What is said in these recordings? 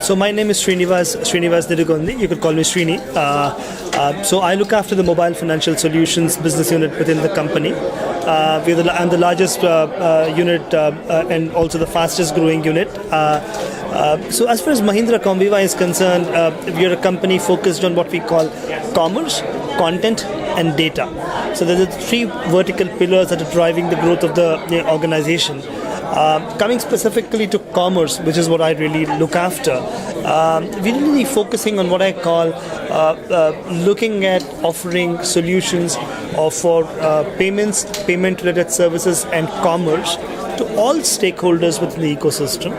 So my name is Srinivas Didugondi. You could call me Srini. So I look after the mobile financial solutions business unit within the company. I'm the largest unit and also the fastest growing unit. So as far as Mahindra Comviva is concerned, we are a company focused on what we call commerce, content and data. So there are the three vertical pillars that are driving the growth of the organization. Coming specifically to commerce, which is what I really look after, we're really focusing on what I call looking at offering solutions for payments, payment-related services, and commerce to all stakeholders within the ecosystem.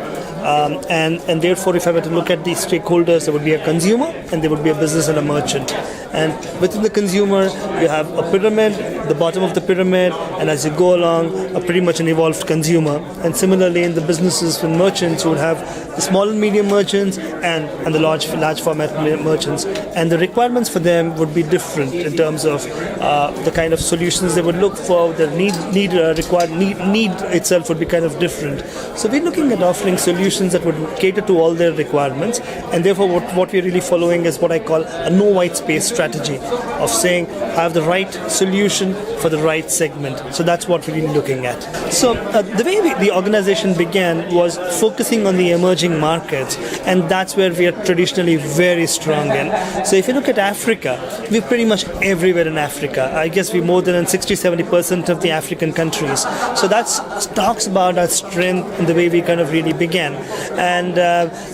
And therefore, if I were to look at these stakeholders, there would be a consumer and there would be a business and a merchant. And within the consumer, you have a pyramid, the bottom of the pyramid, and as you go along, a pretty much an evolved consumer. And similarly, in the businesses and merchants, you would have the small and medium merchants and the large format merchants. And the requirements for them would be different in terms of the kind of solutions they would look for. The need itself would be kind of different. So we're looking at offering solutions that would cater to all their requirements, and therefore what we're really following is what I call a no white space strategy of saying I have the right solution for the right segment. So that's what we're really looking at. So the way the organization began was focusing on the emerging markets, and that's where we are traditionally very strong in. So if you look at Africa, we're pretty much everywhere in Africa. I guess we're more than 60-70% of the African countries. So that talks about our strength and the way we kind of really began. And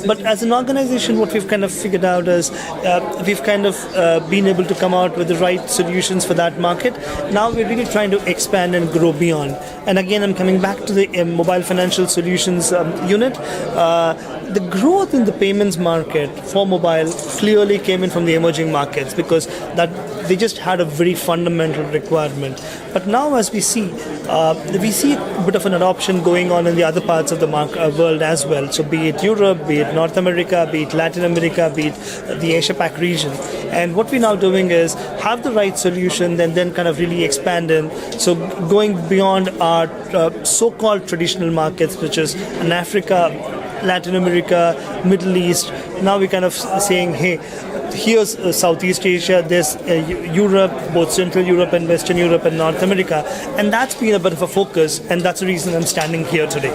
but as an organization, what we've kind of figured out is we've kind of been able to come out with the right solutions for that market. Now we're really trying to expand and grow beyond. And again, I'm coming back to the mobile financial solutions unit. The growth in the payments market for mobile clearly came in from the emerging markets because that they just had a very fundamental requirement. But now as we see a bit of an adoption going on in the other parts of the world as well. So be it Europe, be it North America, be it Latin America, be it the Asia-Pac region. And what we're now doing is have the right solution and then kind of really expand in. So going beyond our so-called traditional markets, which is in Africa, Latin America, Middle East. Now we're kind of saying, hey, here's Southeast Asia, there's Europe, both Central Europe and Western Europe and North America. And that's been a bit of a focus, and that's the reason I'm standing here today.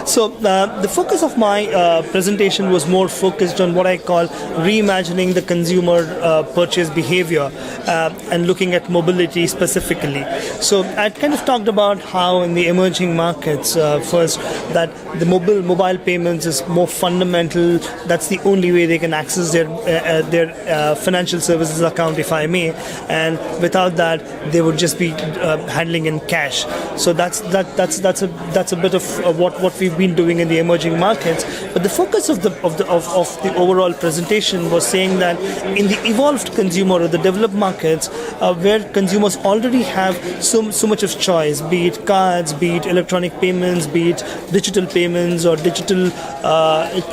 So the focus of my presentation was more focused on what I call reimagining the consumer purchase behavior and looking at mobility specifically. So I kind of talked about how in the emerging markets, first, that the mobile payments is more fundamental. That's the only way they can access their financial services account, if I may. And without that, they would just be handling in cash. So that's a bit of what we've been doing in the emerging markets. But the focus of the overall presentation was saying that in the evolved consumer or the developed markets, where consumers already have so much of choice, be it cards, be it electronic payments, be it digital payments or digital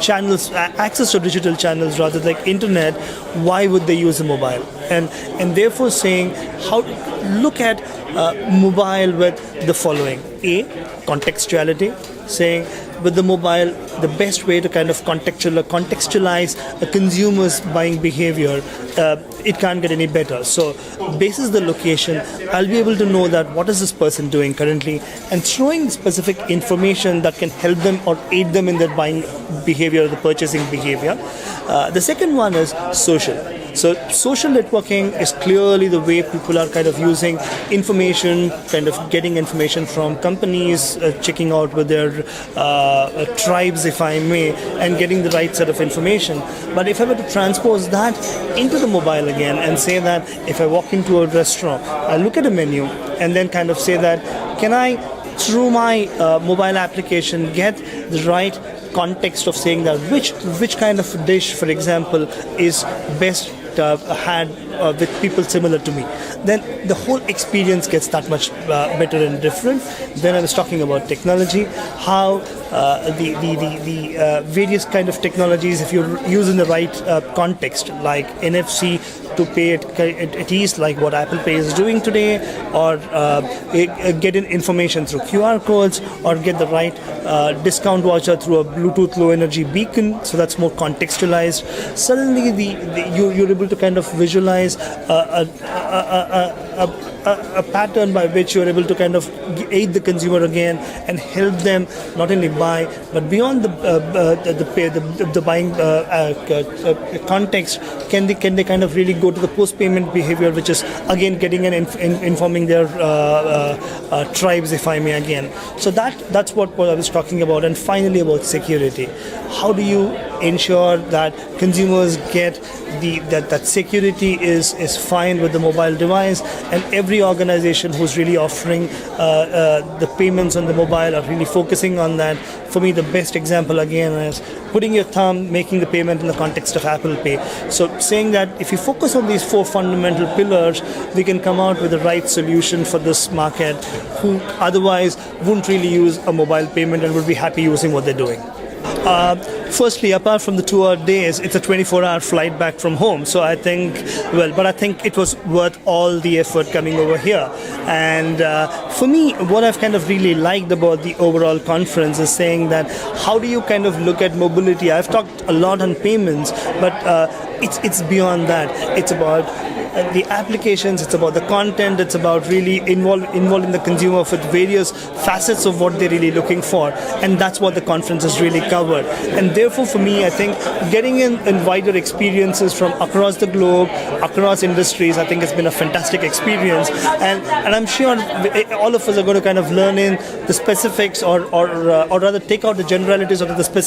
channels, access to digital channels rather like internet, why would they use a mobile? And therefore saying how look at mobile with the following. A, contextuality, saying with the mobile, the best way to kind of contextualize a consumer's buying behavior, it can't get any better. So, basis the location, I'll be able to know that what is this person doing currently, and throwing specific information that can help them or aid them in their buying behavior, the purchasing behavior. The second one is social. So social networking is clearly the way people are kind of using information, kind of getting information from companies, checking out with their tribes, if I may, and getting the right set of information. But if I were to transpose that into the mobile again and say that if I walk into a restaurant, I look at a menu and then kind of say that, can I, through my mobile application, get the right context of saying that which kind of dish, for example, is best had with people similar to me, then the whole experience gets that much better and different. Then I was talking about technology, how the various kind of technologies, if you're using the right context, like NFC to pay at ease like what Apple Pay is doing today, or get information through QR codes, or get the right discount voucher through a Bluetooth low energy beacon, so that's more contextualized. Suddenly you're able to kind of visualize a pattern by which you're able to kind of aid the consumer again and help them not only buy, but beyond the buying context, can they kind of really go to the post-payment behavior, which is again getting and informing their tribes, if I may again. So that's what I was talking about. And finally, about security. How do you ensure that consumers get that security is fine with the mobile device, and every organization who's really offering the payments on the mobile are really focusing on that. For me, the best example again is putting your thumb, making the payment in the context of Apple Pay. So saying that if you focus on these four fundamental pillars, we can come out with the right solution for this market, who otherwise wouldn't really use a mobile payment and would be happy using what they're doing. Firstly, apart from the 2-hour days, it's a 24-hour flight back from home. So I think it was worth all the effort coming over here. And for me, what I've kind of really liked about the overall conference is saying that how do you kind of look at mobility? I've talked a lot on payments, but it's beyond that. It's about the applications, it's about the content, it's about really involving the consumer with various facets of what they're really looking for, and that's what the conference has really covered. And therefore, for me, I think getting in wider experiences from across the globe, across industries, I think it's been a fantastic experience, and I'm sure all of us are going to kind of learn in the specifics, or rather take out the generalities of the specifics